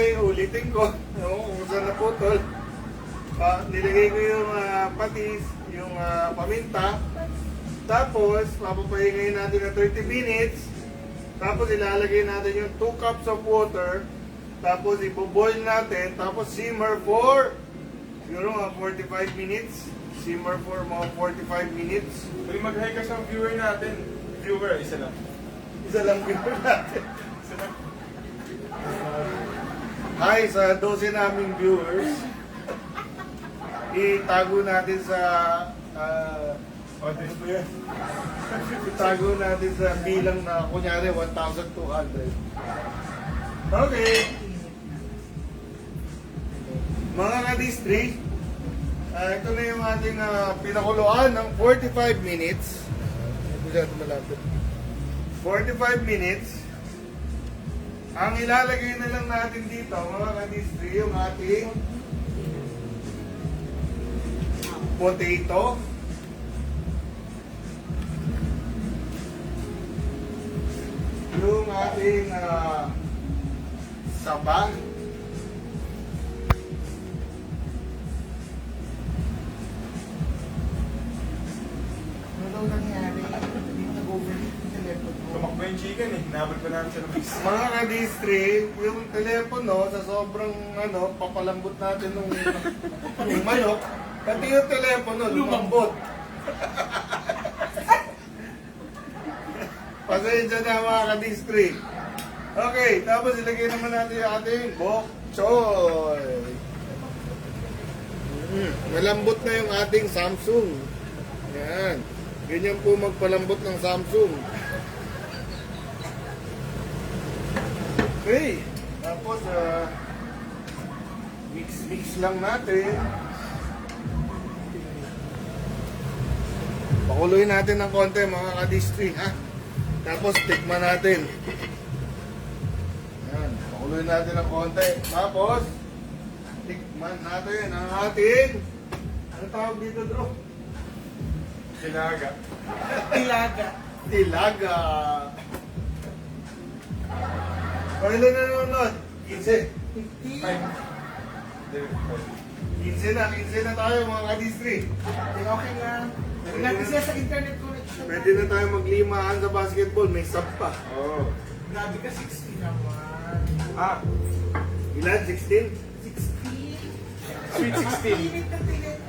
Okay, ulitin ko. Kung saan naputol. Nilagay ko yung patis, yung paminta. Tapos, papapahingayin natin na 30 minutes. Tapos, ilalagay natin yung 2 cups of water. Tapos, iboboil natin. Tapos, simmer for siguro mga 45 minutes. Simmer for mga 45 minutes. Uy, mag-hi ka sa viewer natin. Viewer, isa lang. Isa lang viewer natin. Isa lang. Hi sa 12 naming viewers. Itago natin sa ano ba yan? Itago natin sa bilang na kunyari 1,200. Okay. Mga kadistri, ito na yung ating pinakuluan ng 45 minutes. Malapit. 45 minutes. Ang ilalagay na lang natin dito, mga kadistri, yung ating potato. Yung ating saba. Ano daw nangyari? Hindi mo nag-overheat yung telephone mo. Tumakbo yung chicken eh. Nabal pa namin sa labas. Mga kadistri, yung telepono sa sobrang papalambot natin nung manok, pati yung telepono lumambot. Pasensya na mga kadistri. Okay, tapos ilagay naman natin yung ating bok choy. Malambot na yung ating Samsung. Yan. Ganyan po magpalambot ng Samsung. Okay. Tapos, mix lang natin. Pakuluin natin ng konti mga kadistri, ha? Tapos, tikman natin. Yan. Pakuluin natin ng konti. Tapos, tikman natin ang ating, ano tawag dito, bro? Sinaga. Tilaga. Tilaga. Pailan na nanonood? 15. 15 na tayo mga kadistri. Okay lang. Huwag natin siya sa internet connection. Pwede na tayo maglimahan sa basketball, may sub pa. Oo. Grabe ka, 60 naman. Ah, Ilan? 16? 60? sweet 16. Pilit na pilit.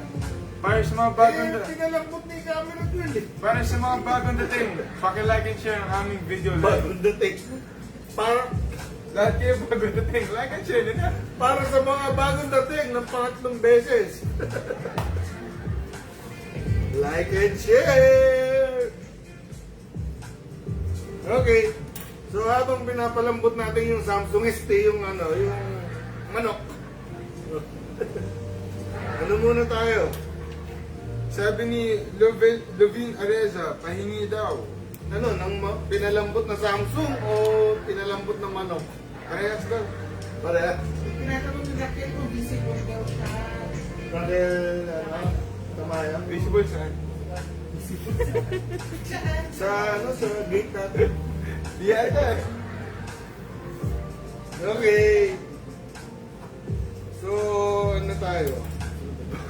Para sa mga bagong Pinalambot na yung camera ko yun eh. Para sa mga bagong dating, paki-like and share ang aming video live. Bagong dating. Lahat kayo bagong dating, like and share din ha. Para sa mga bagong dating ng pangatlong beses. Like and share! Okay. So habang pinapalambot natin yung Samsung ST, yung manok. Ano muna tayo? Sabi ni Lovin Areza, pahingi daw. Ano, pinalambot na Samsung o pinalambot na manok? Parehas daw. Pareha. Tinatanong nila kayo kung visible daw siya. Dahil, tamaya. Visible saan? Sa gate natin. Di ata. Okay. So, ano tayo?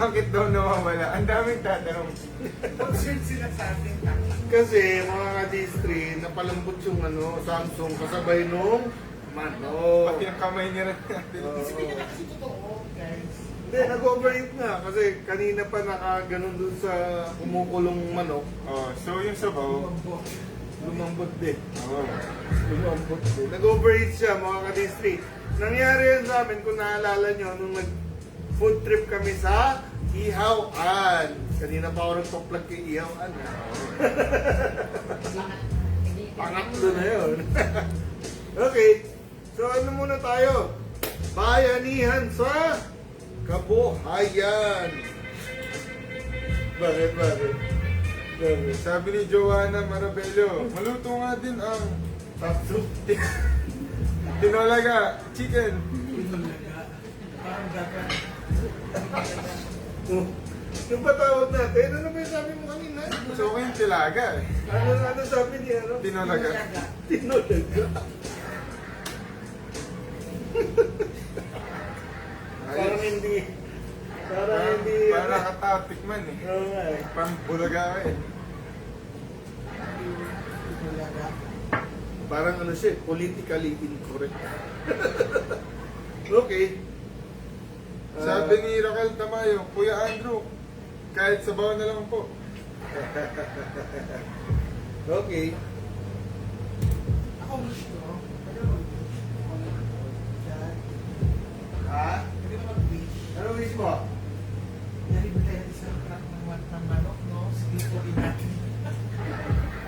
Bakit daw nawawala? Ang daming tatanong. Concerned sila sa ating Kasi mga ka-D3, napalambot yung Samsung kasabay nung manok. Pati ang kamay niya rin natin. Oo. Hindi nila kasi totoo, guys. Hindi, nag-overheat na kasi kanina pa nakaganon dun sa kumukulong manok. Oh, so yung sabaw. Lumambot din. Oh. Lumambot din. Nag-overheat siya mga ka-D3. Nangyari yun sa amin kung naalala nyo nung food trip kami sa Ihawan. Kanina pa ako nagpa-plug kay Ihawan. Pangatlo na yun. Okay. So ano muna tayo? Bayanihan sa kabuhayan. Bakit? Sabi ni Joanna Marabello, maluto nga din ang Tatlo. tinolaga chicken. Parang gaga. Yung patawag natin, ano ba yung sabi mo kanina? So ko yung tilaga eh. Ano sabi niya? Tinolaga. Tinulaga. nakakatakot tikman eh. Oo nga eh. Parang bulaga ka eh. Bulaga. Parang ano siya, politically incorrect. Okay. Sabi ni Raquel Tamayo, Kuya Andrew, kahit sabaw na lang po. Okay. Ako wish ko. Ha? Pwede mo mag-wish. Ano wish mo? Narinig tayo sa isang truck ng manok, no? Sige po natin.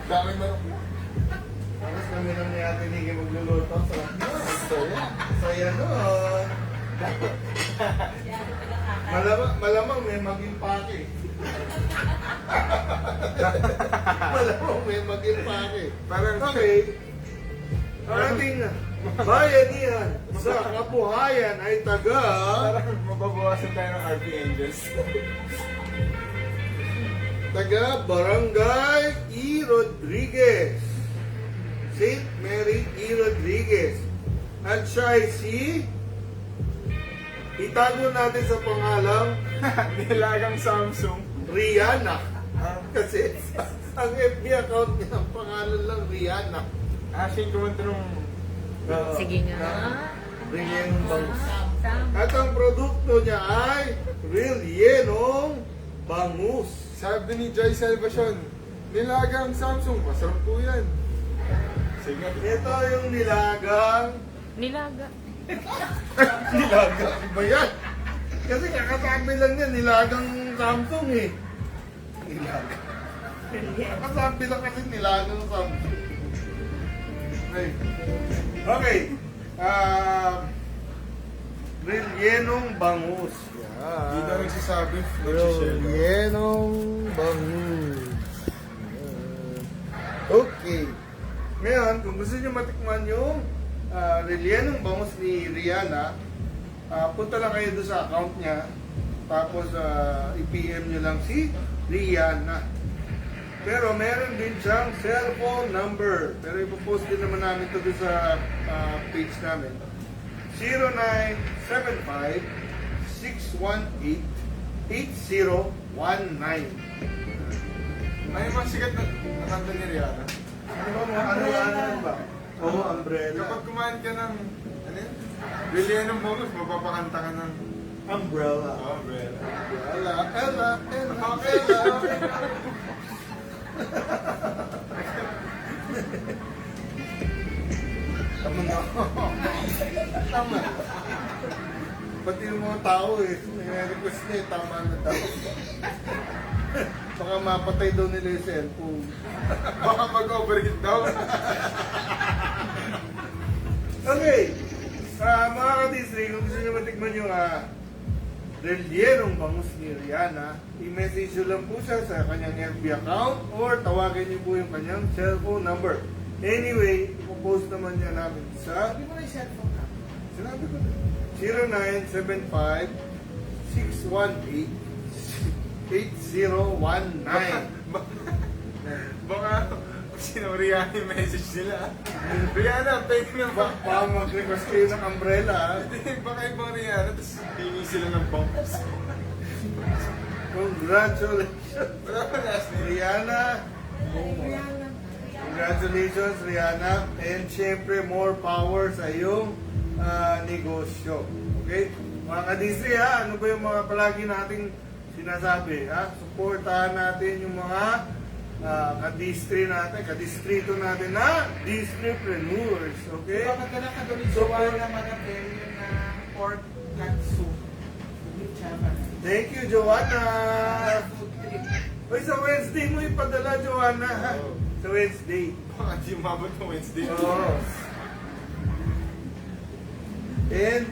Dami manok. Tapos kami lang ni Ate Niki magluluto. Saya. Saya nun. Malamang may maging pake. Malamang may maging pake. Parang Okay. Ang ating bayanihan sa kabuhayan ay taga Parang mababawasan tayo ng RP Angels. Barangay E. Rodriguez. St. Mary E. Rodriguez. At siya ay si itago natin sa pangalang Nilagang Samsung. Rihanna. Ah, Kasi ang FB account niya, ang pangalan lang Rihanna. Asing kumunta nung... Sige nga. Rilyenong Bangus. Sam. At ang produkto niya ay Rilyenong Bangus. Sabi ni Joy Salvacion, Nilagang Samsung, masarap po yan. Sige. Ito yung nilagang Nilaga. nilagang ba yan? Kasi kakasabi lang yan, nilagang Samsung eh. Nilagang. Kakasabi lang kasi nilagang Samsung. Okay. Okay. Rilyenong Bangus. Hindi na nagsasabi. Rilyenong Bangus. Okay. Ngayon, kung gusto nyo matikman yung Rilyenong Bangus ni Rihanna, punta lang kayo doon sa account niya. Tapos i-PM nyo lang si Rihanna. Pero meron din siyang cellphone number. Pero ipopost din naman namin ito doon sa page namin. 0975-618-8019. Ano yung mga sikat na kanta ni Rihanna? Ano ba? Oo, umbrella. Kapag kumain ka ng... Ano yun? Bilhin ng bonus, mapapakanta ka ng... Umbrella. Umbrella. Ella, Ella, Ella, Okay. Ella. Tama na. Tama. Pati yung mga tao eh, may request niya, tama na daw. Baka mapatay daw nila yung cellphone. Baka mag-overheat daw. Okay. Mga ka-Disney, kung gusto nyo matikman yung Rilyenong Bangus ni Rihanna, i-message nyo lang po siya sa kanyang FB account or tawagin nyo po yung kanyang cellphone number. Anyway, ipopost naman niya namin sa Sabi mo na yung cellphone na. sinabi ko na 0975-618-8019. Baka sino Rihanna yung message nila. Rihanna, pwede na ba? Baka mag-request kayo ng umbrella. Baka ibang Rihanna, tapos hingi sila ng banks. Congratulations, Wala pa last name. Rihanna. Congratulations, Rihanna. And syempre, more power sa iyong negosyo. Okay? Mga ka-Disney, ano ba yung mga palagi nating sinasabi? Supportahan natin yung mga ka-distrito natin na distripreneurs. Okay? Diba magdala ka doon ni Joanna Manapelio na pork katsu. With chapa. Thank you, Joanna. Food trip. Uy, sa Wednesday mo ipadala, Joanna. Ha? Sa Wednesday. Baka di umabot ng Wednesday. Oo. And,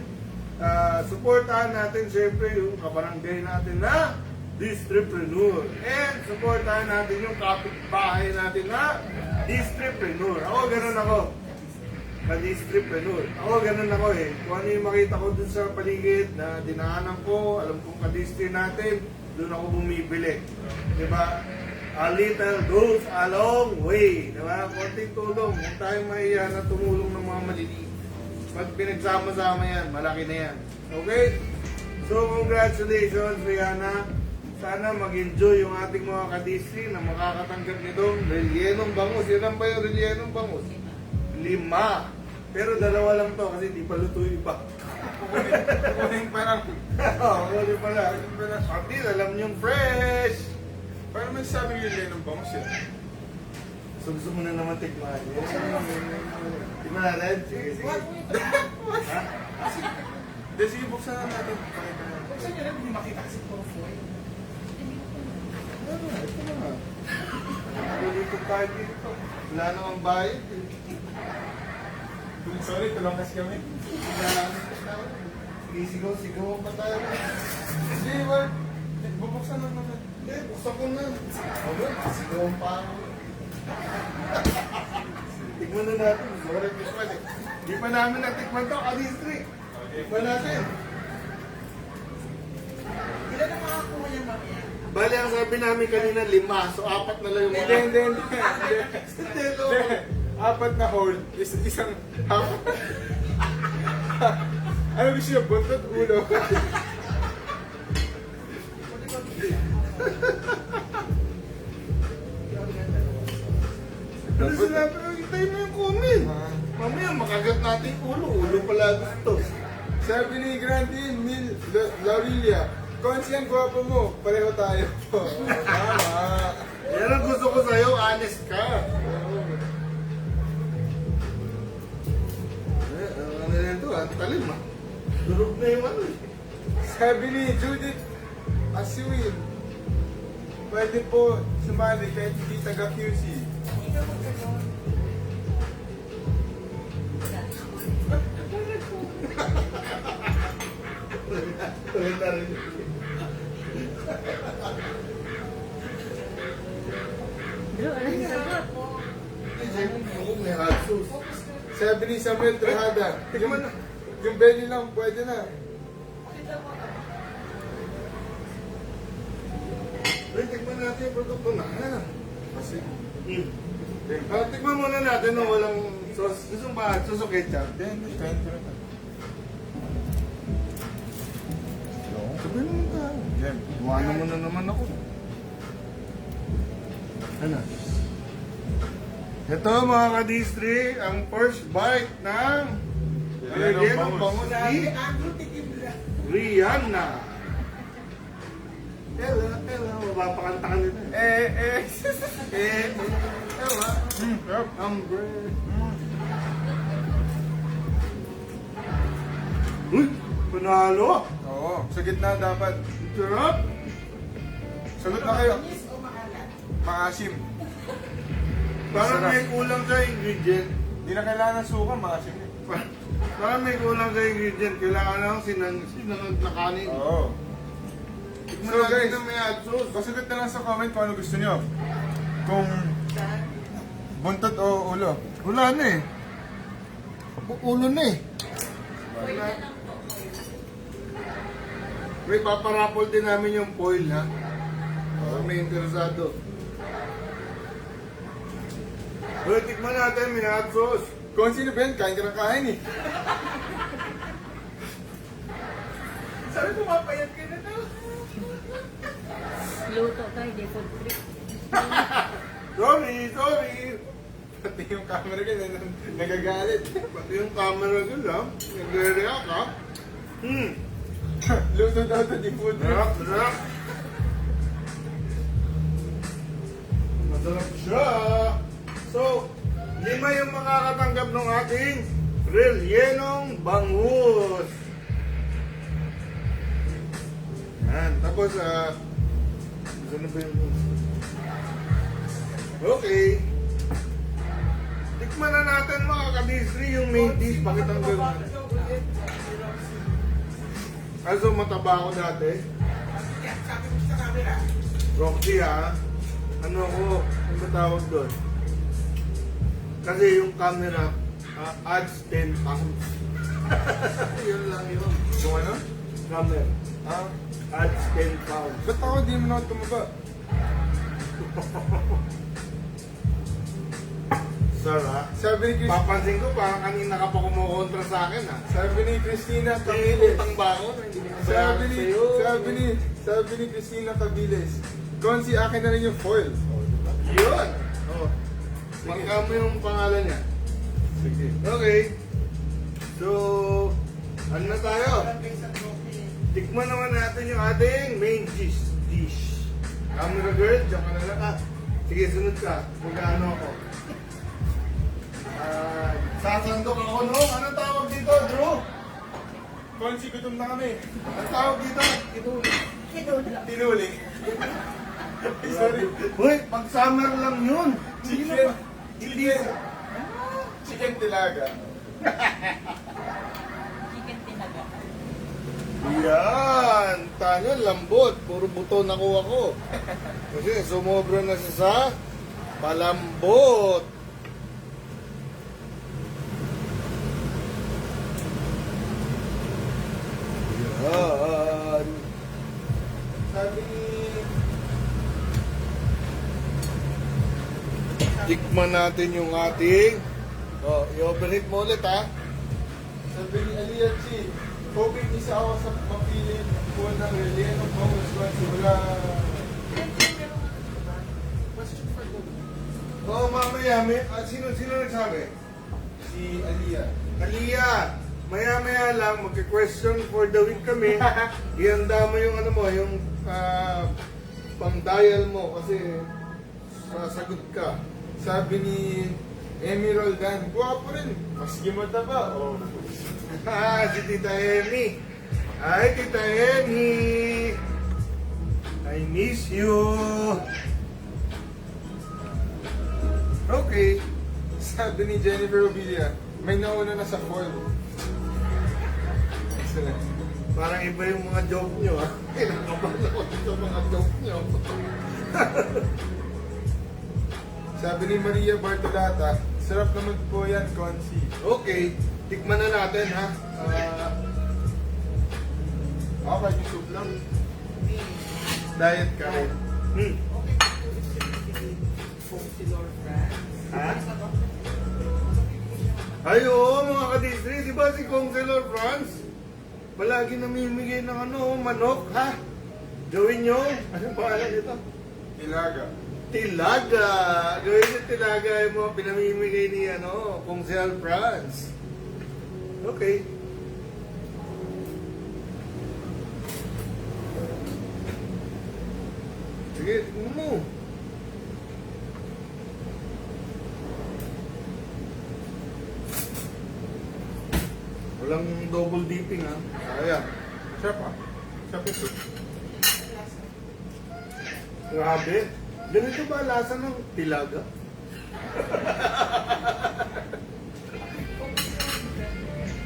supportahan natin siyempre yung kabarangay natin na distripreneur. And, supportahan natin yung kapitbahay natin na distripreneur. Ako, ganun ako. Ka-distripreneur. Ako, ganun ako eh. Kung ano yung makita ko dun sa paligid na dinaanan ko, alam kong ka-distri natin, dun ako bumibili. Diba? A little goes a long way. Diba? Konting tulong. Huwag tayong mahiya na tumulong ng mga maliliit. Pag pinagsama-sama yan, malaki na yan. Okay? So, congratulations, Rihanna. sana mag-enjoy yung ating mga kadisri na makakatanggap nitong relyenong bangus. Yan ang ba yung relyenong bangus? 5. Pero 2 lang to kasi di pa luto yung iba. Kukunin pa lang. Oo, hindi pala. At least alam niyong fresh. Parang may sabing yun ng bangus yan. So gusto mo na naman tikman. Tikman natin? Sige, sige. Ha? Hindi, sige, buksan na natin. Pakita na. Buksan niyo lang, hindi makita kasi puro foil. Ito na nga. Nalulito tayo dito. Wala namang bayad. Sorry, tulong kasi kami. Sigaw pa tayo. Hindi, wag. Bubuksan na naman. Hindi, buksan ko na. Okay, sigaw pa ako. Tikman na natin. Sorry, tikman eh. Di pa namin natikman to, Kadistri. Tikman natin. Ilan ang makakuha niya mamaya? Bali, ang sabi namin kanina 5, so 4 na lang yung mga. Hindi. Hindi, no. 4 na hole. Isang half. Ano gusto niya? Buntot, ulo. Ano sinabi? Hintayin mo yung comment. Mamaya makagat natin yung ulo. Ulo pala gusto. Sabi ni Grandin, Mil, Laurilia, Konsi ang gwapo mo, pareho tayo po. Tama. Yan ang gusto ko sa'yo, honest ka. Ano yan ito? Ang talim ah. Durog na yung ano eh. Sabi ni Judith Asiwin, pwede po sumali kahit hindi taga-QC. Tuloy na rin. Bro, ano yung sagot? May hot sauce. Sabi ni Samuel Trajada, Tikman na. yung belly lang pwede na. Uy, tikman natin yung produkto na. Kasi, Tikman muna natin nung walang sauce. Gusto mo ba sauce o ketchup? then, kain ko na. Sabihin mo ka. Jem. Buwanan mo na naman ako. Ano? Ito mga kadistri, ang first bite ng Relyenong bangus Sabi, ni Andrew Tikimla. Rihanna. Ella, mapapakanta ka nila. Ella, Ambre. Uy, panalo. Oo, sa gitna dapat. Sarap. Sagot na kayo. Matamis o maalat? Maasim. Parang Sarap. may kulang sa ingredient. Hindi na kailangan ng suka, maasim. Parang may kulang sa ingredient. Kailangan lang sinangag na kanin. Oo. Tikman So, natin guys, na may hot sauce. Pasugot na lang sa comment kung ano gusto nyo. Kung buntot o ulo. Wala na eh. Ulo na eh. May paparapol din namin yung foil ha. Kung may interesado. Uy, tikman natin, may hot sauce. Kung sino ba yan, kain ka ng kain eh. Sabi, pumapayat ka na daw. Luto tayo, di food trip. Sorry. Pati yung camera ka nagagalit. Pati yung camera ko lang. Nagre-react ha. Luto daw ito, di food. Sarap. Masarap siya. So, 5 yung makakatanggap ng ating relyenong bangus. Yan. Tapos, gusto na ba yung... Okay. Tikman na natin mga kadisri yung main dish. Pakitang gano'n. Kaso mataba ako dati. Sabi mo sa camera. Roxy ha. Ano ako? Ano ba tawag doon? Kasi yung camera adds 10 pounds. Yun lang yun. Kung ano? Camera Ah, adds 10 pounds. ba't ako di mo na tumaba? Sarap. Sabi ni Chris, Papansin ko, parang kanina ka pa kumukontra sa akin, ha? sabi ni Christina Hindi, Cabiles. utang ba ako? Hindi ko Sabi bayaran ni, sa'yo. sabi ni Christina Cabiles, Konsi, akin na rin yung foil. Oh, diba? Yun! Oh. Marka mo yung pangalan niya. Sige. Okay. So, ano na tayo? Parang kayo sa trophy. Tikman naman natin yung ating main dish. Camera girl, diyan ka na lang. Sige, sunod ka. Magkano ako. Sasandok ako, no? Anong tawag dito, Drew? Konsi, gutom na kami. Anong tawag dito? Tinuli. Sorry. Uy, pag summer lang yun. Chicken. Chicken. Chicken tilaga. Chicken tinaga. Yan. Tanyo, lambot. Puro buto nakuha ko. Kasi sumobra na siya sa palambot. Yan. Sabi ni... Tikman natin yung ating... Oh, i-overheat mo ulit, ha? Sabi ni Aliyah Chi, hoping isa ako sa mapili po ng Relieno Congress once wala... Oo, mamaya. Sino nagsabi? Si Aliyah. Aliyah, maya-maya lang, magka-question for the week kami. Ihanda mo yung ano mo, yung pang-dial mo kasi sasagot ka. Sabi ni Emmy Roldan, guwapo rin. Maski mataba. Oh. Si Tita Emi. Hi, Tita Emi. I miss you. Okay. Sabi ni Jennifer Obilia, may nauna na sa foil. Excellent. Parang iba yung mga joke nyo, ha? Kinakabahan ako sa mga joke nyo. Sabi ni Maria Bartolata, sarap naman po yan, Consi. Okay, tikman na natin, ha? Okay, yung soup lang. Diet ka rin. Hmm. Okay, si Lord France. Ha? Ay, oo, mga kadistri. Di ba si Conselor Franz? Palagi namimigay ng manok, ha? Gawin nyo. Anong pangalan nito? Ilaga. Tilaga. Gawin nyo tilaga yung mga pinamimigay ni, Conselor Franz. Okay. Sige, tignan mo. Walang double dipping, ha? Ayan. Sarap ah. Sarap yung soup. Grabe. Ganito ba lasa ng tilaga?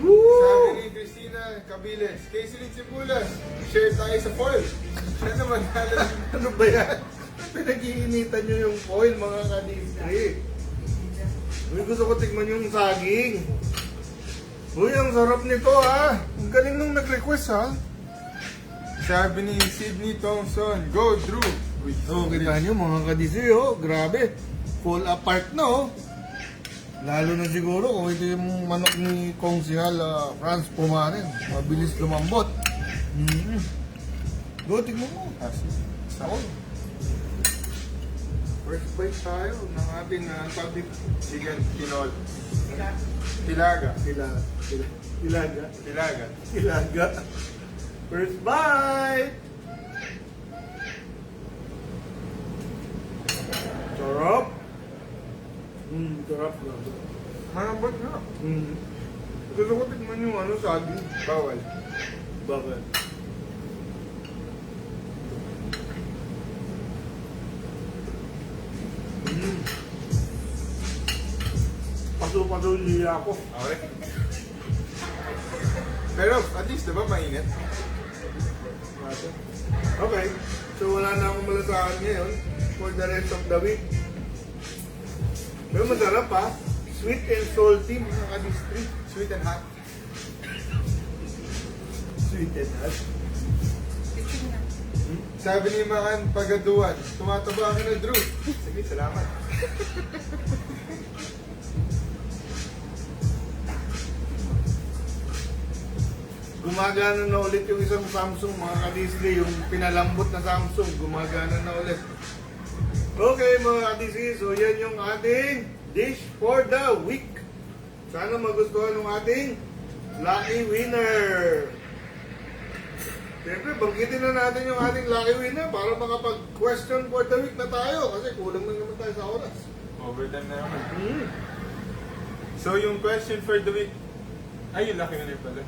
Sabi ni Christina Cabiles, Casey Lynn Cibulas, share tayo sa foil. Siya naman nalang. Ano ba yan? Pinag-iinitan nyo yung foil, mga kadistri. Uy, gusto ko tikman yung saging. Uy, ang sarap nito, ha? Ang galing nung nag-request, ha? Sabi ni Sydney Thompson, go Drew. So, kita nyo mga kadistri, oh. Grabe. Fall apart na, oh. Lalo na siguro kung ito yung manok ni Konsihal Franz Pumarin. Mabilis lumambot. Go, tignan mo. Sako. First bite tayo ng ating public Chicken tinol. tilaga. Tilaga. Tilaga. Tilaga. Tilaga. First bite! Sarap. Sarap na. Malambot na. Gusto ko tikman yung saging. Bawal. Bakit? Paso-paso yung liya ko. Okay. Pero at least diba mainit? Okay. So wala na akong malasahan ngayon for the rest of the week. Pero masarap, ha? Sweet and salty, mga kadistri. Sweet and hot. Sweet and hot. Sabi ni Maan Pagaduan, tumataba ka na Drew. Sige, salamat. gumagana na ulit yung isang Samsung mga kadisli, yung pinalambot na Samsung, gumagana na ulit. Okay mga kadisli, so yan yung ating dish for the week. Sana magustuhan ng ating lucky winner. Siyempre, banggitin na natin yung ating lucky winner para makapag-question for the week na tayo kasi kulang na naman tayo sa oras. Overtime na naman. So yung question for the week, ay yung lucky winner pala.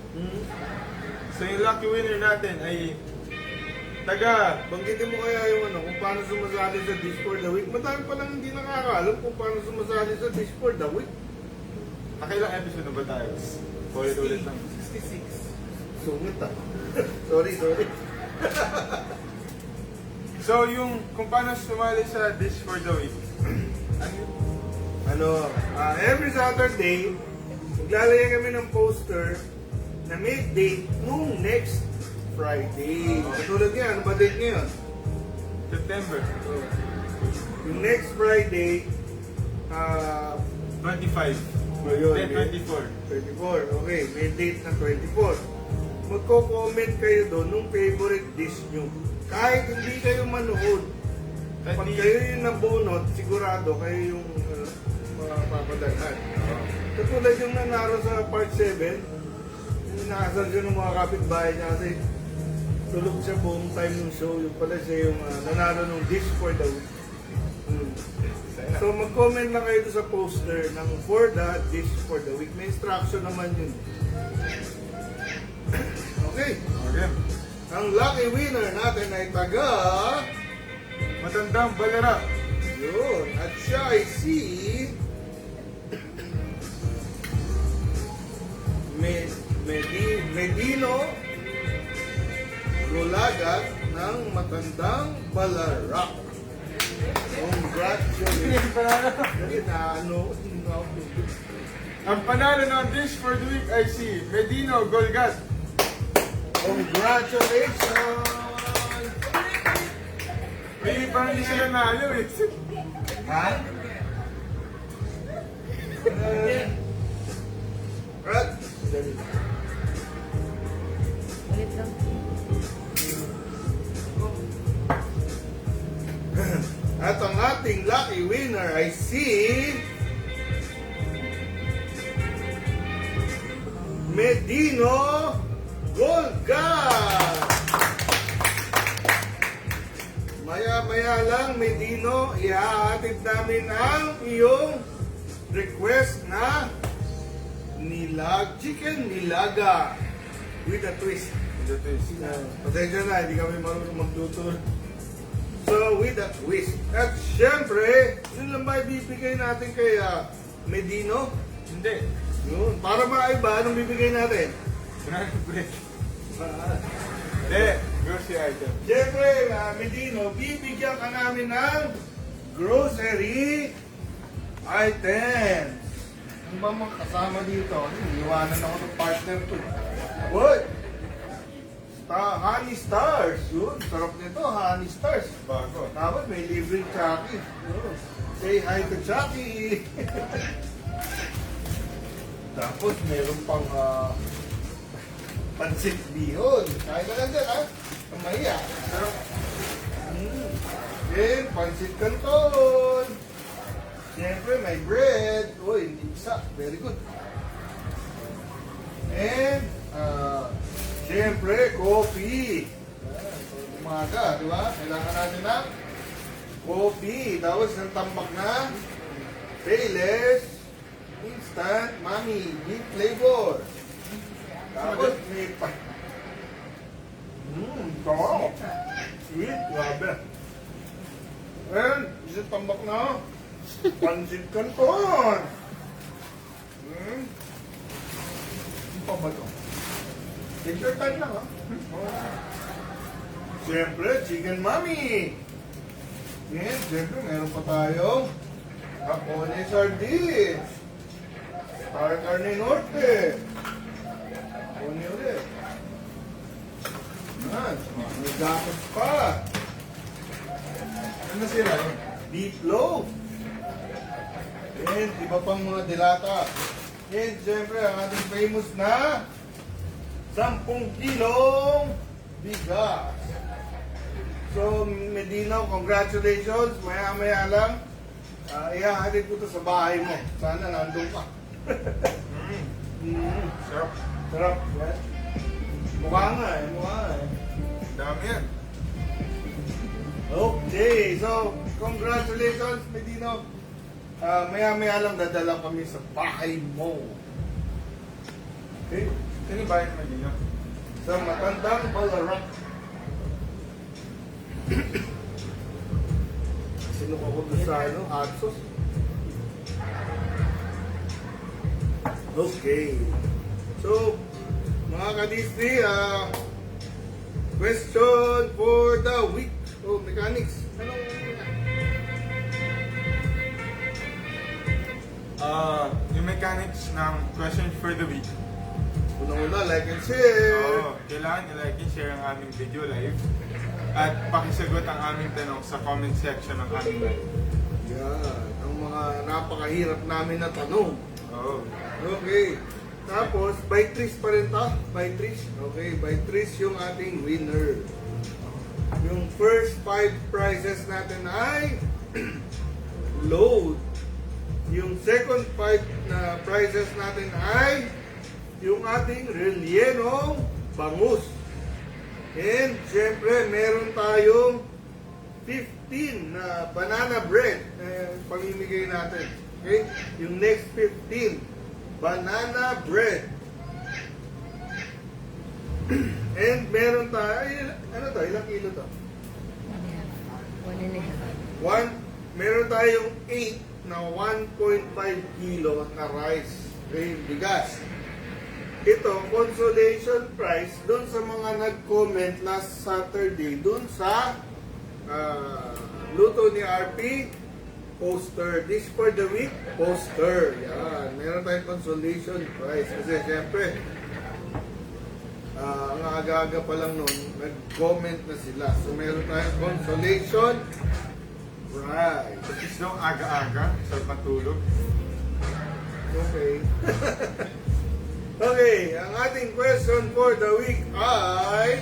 So yung lucky winner natin ay Banggitin mo kaya yung ano, kung paano sumasali sa dish for the week. Madami pa lang hindi nakakaalam kung paano sumasali sa dish for the week. nakailang episode na ba tayo? Ulit lang. 66. Sungit ah. sorry. So yung kung paano sumali sa dish for the week. Ano yun? Every Saturday, maglalagay kami ng poster na may date nung next Friday. Katulad nga, ano ba date ngayon? September Yung next Friday, 25. Ayun, Then may- 24. 24. Okay, may date na 24. Magko-comment kayo doon nung favorite dish nyo. Kahit hindi kayo manood. Pag kayo yung nabunot, sigurado kayo yung mapapadalhan. Katulad yung nanaro sa part 7, yung inaasal siya ng mga kapitbahay niya kasi tulog siya buong time ng show. Yung pala siya yung nanalo ng dish for the week. So mag-comment lang kayo doon sa poster ng for the dish for the week. May instruction naman yun. Okay. Okay. Ang lucky winner natin ay taga... Matandang balera. Yun. At siya ay si... Medino Gulagat ng Matandang Balara. Congratulations. Kasi Ang panalo ng dish for the week ay si Medino Golgat. Congratulations! May parang hindi sila nalo eh. Ha? At, Ulit lang. at ang ating lucky winner ay si... Medino Golgat! Maya-maya lang, Medino, ihahatid namin ang iyong request na chicken nilaga with a twist. Pasensya na, hindi kami marunong magluto. So, with a twist. At syempre, yun lang ba ibibigay natin kay Medino? Hindi. Yun. Para maiba, anong bibigay natin? Brand bread. Hindi. Grocery item. Siyempre, Medino, bibigyan ka namin ng grocery items. Ano ba mga kasama dito? Iwanan ako ng partner ko. Uy! Honey Stars. Yun, sarap nito, Honey Stars. Bago. Tapos may libreng Chucky. Yun. Say hi to Chucky. Tapos meron pang pansit bihon. Kaya ka lang dyan, ha? Kamaya. Then, pansit canton. Siyempre, may bread. Uy, hindi isa. Very good. And, siyempre, coffee. Umaga, di ba? Kailangan natin ng coffee. Tapos, isang tambak na Payless Instant Mami with flavor. Tapos, may pa... Sarap. Sweet, grabe. And, isang tambak na pansit canton. Ano pa ba ito? Take your time lang, ha? Siyempre, chicken mami. Yan, siyempre, meron pa tayong Capone sardines. Star Carne Norte. Capone ulit. Yan, may gatas pa. Ano sila? Beef loaf. And iba pang mga dilata. And siyempre, ang ating famous na 10 kilong bigas. So, Medino, congratulations. Maya-maya lang, ihahatid ko to sa bahay mo. Sana nandun ka. Sarap. Sarap. Yan. Mukha nga eh, mukha nga eh. Dami yan. Okay, so, congratulations, Medino. Maya-maya lang dadala kami sa bahay mo. Okay? Sino yung bahay naman dito? Sa Matandang Ballarat. Sino ko doon sa Atsos? Okay. So, mga kadistri, question for the week. Oh, mechanics. Anong Yung mechanics ng question for the week. unang-una, like and share. Kailangan i-like and share ang aming video live. At pakisagot ang aming tanong sa comment section ng aming live. Yan, ang mga napakahirap namin na tanong. Oo. Okay. Tapos, by trees pa rin ta. By trees. Okay, by trees yung ating winner. Yung first 5 prizes natin ay load. Yung second 5 na prizes natin ay yung ating rellenong bangus. And syempre, meron tayong 15 na banana bread na pamimigay natin. Okay? Yung next 15, banana bread. And meron tayo, ano to? Ilang kilo to? 1.5. Meron tayong 8 na 1.5 kilo na rice. Okay, bigas. Ito, consolation prize doon sa mga nag-comment last Saturday doon sa luto ni RP poster. This for the week, poster. Yan. Meron tayong consolation prize. Kasi syempre, ang aga-aga pa lang noon, nag-comment na sila. So meron tayong consolation prize. Tapos daw aga-aga sa patulog. Okay. Okay, ang ating question for the week ay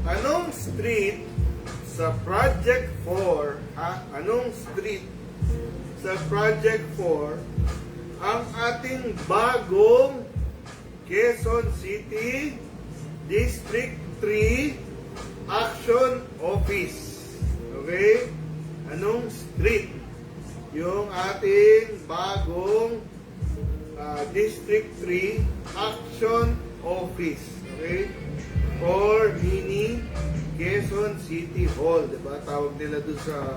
anong street sa Project 4, anong street sa Project 4 ang ating bagong Quezon City District 3 Action Office? Okay? Anong street yung ating bagong District 3 Action Office? Okay? Or mini Quezon City Hall, diba? Tawag nila dun sa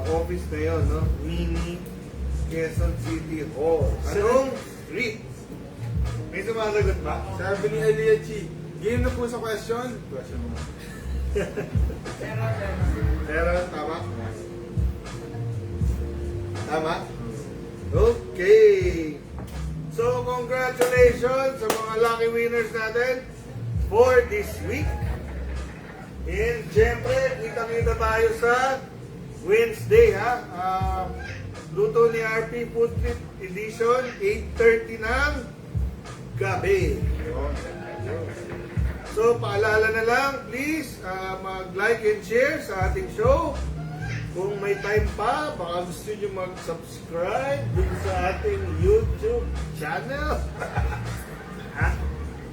office na yun, no? Mini Quezon City Hall. Anong street? May sumasagot ba? Sabi ni Elia Chi, game na po sa question. Question mo. Pero, tama? Tama? Okay. So, congratulations sa mga lucky winners natin for this week. And, syempre, kita-kita tayo sa Wednesday, ha? Luto ni RP Food Trip Edition, 8:30 ng gabi. So, paalala na lang, please, mag-like and share sa ating show. Kung may time pa, baka gusto nyo mag-subscribe din sa ating YouTube channel. Ha?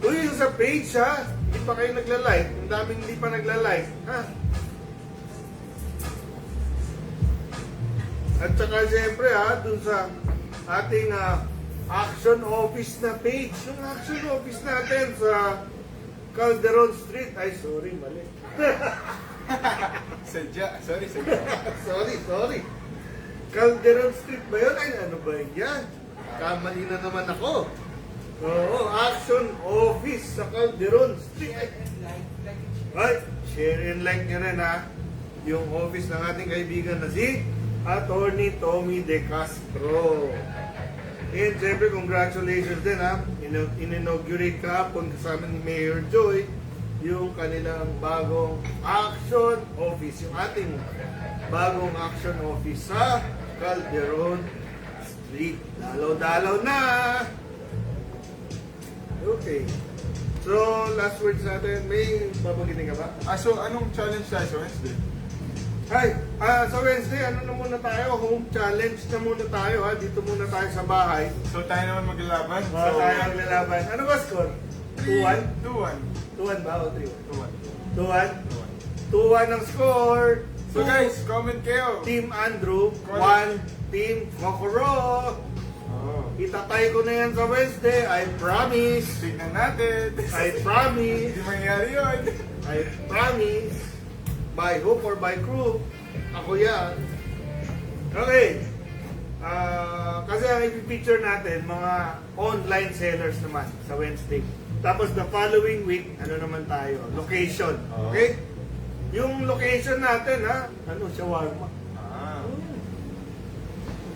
Uy, yung sa page, ha? Hindi pa kayo nagla-like. Ang daming hindi pa nagla-like. Ha? At saka siyempre, ha, dun sa ating Action Office na page. Yung Action Office natin sa Calderon Street. Ay, sorry, mali. Sadya. Sorry. sorry. Calderon Street ba yun? Ay, ano ba yan? Kamali na naman ako. Oo, Action Office sa Calderon Street. Ay, share and like nyo rin ha. Yung office ng ating kaibigan na si Attorney Tommy De Castro. And siyempre, congratulations din ha. In-inaugurate kahapon kasama ni Mayor Joy yung kanilang bagong action office, yung ating bagong action office sa Calderon Sweet. Dalaw-dalaw na. Okay. So, last words natin. May babagitin ka ba? So anong challenge tayo sa Wednesday? Hi! Sa Wednesday, ano na muna tayo? Home challenge na muna tayo ha. Dito muna tayo sa bahay. So tayo naman maglalaban. Tayo ang lalaban. Ano ba score? 2-1? 2-1. 2-1 ba o 3-1? 2-1. 2-1? 2-1 ang score! So guys, comment kayo. Team Andrew, 1 Team Mokoro. Oh. Itatay ko na yan sa Wednesday. I promise. Tignan natin. I promise. Hindi mangyari yun. I promise. By hook or by crook. Ako yan. Okay. Kasi ang ipipicture natin, mga online sellers naman sa Wednesday. Tapos the following week, ano naman tayo? Location. Okay? Yung location natin, ha? Ano? Shawarma.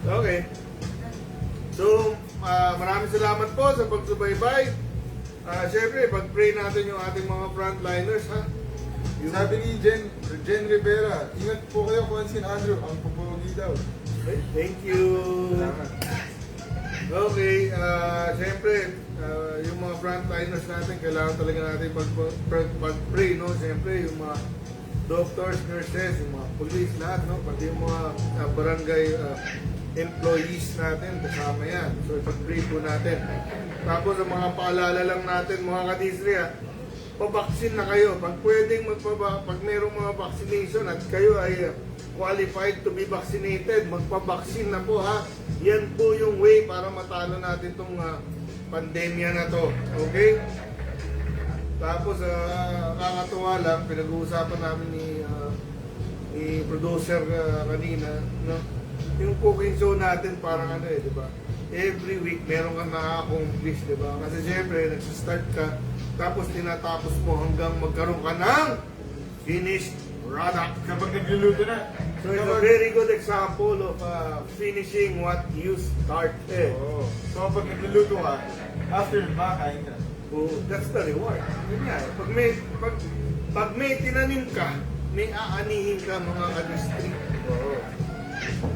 Okay. So, maraming salamat po sa pagsubaybay. Siyempre, pag-pray natin yung ating mga frontliners, ha? Sabi ni Jen Rivera, ingat po kayo kung si Andrew, ang pupugi daw. Okay, thank you. Salamat. Okay, siyempre, yung mga frontliners natin, kailangan talaga natin pag-pray, no? Siyempre, yung mga doctors, nurses, yung mga police, lahat, no? Pati yung mga barangay employees natin, kasama yan. So, pag-pray po natin. Tapos, ang mga paalala lang natin, mga kadisri, pabaksin na kayo. Pag pwedeng pag mayroong mga vaccination at kayo ay qualified to be vaccinated, magpabaksin na po ha. Yan po yung way para matalo natin itong pandemya na to. Okay? Tapos, kakatuwa lang, pinag-uusapan namin ni producer kanina, no? Yung cooking show natin parang ano di ba? Every week meron kang na-accomplish, di ba? Kasi syempre, nagsistart ka, tapos tinatapos mo hanggang magkaroon ka ng finished product. Kapag nagluluto na. So it's a very good example of finishing what you started. Oo. So kapag nagluluto ka, after makakain ka. Oh, that's the reward. Yun nga, pag may tinanim ka, may aanihin ka mga kadistri.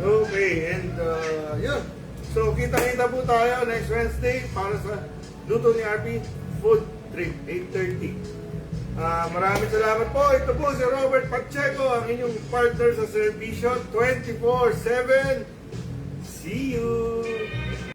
Okay, and yun. So, kita-kita po tayo next Wednesday para sa Luto ni RP Food Trip, 8:30. Maraming salamat po. Ito po si Robert Pacheco, ang inyong partner sa Servisyo 24/7. See you!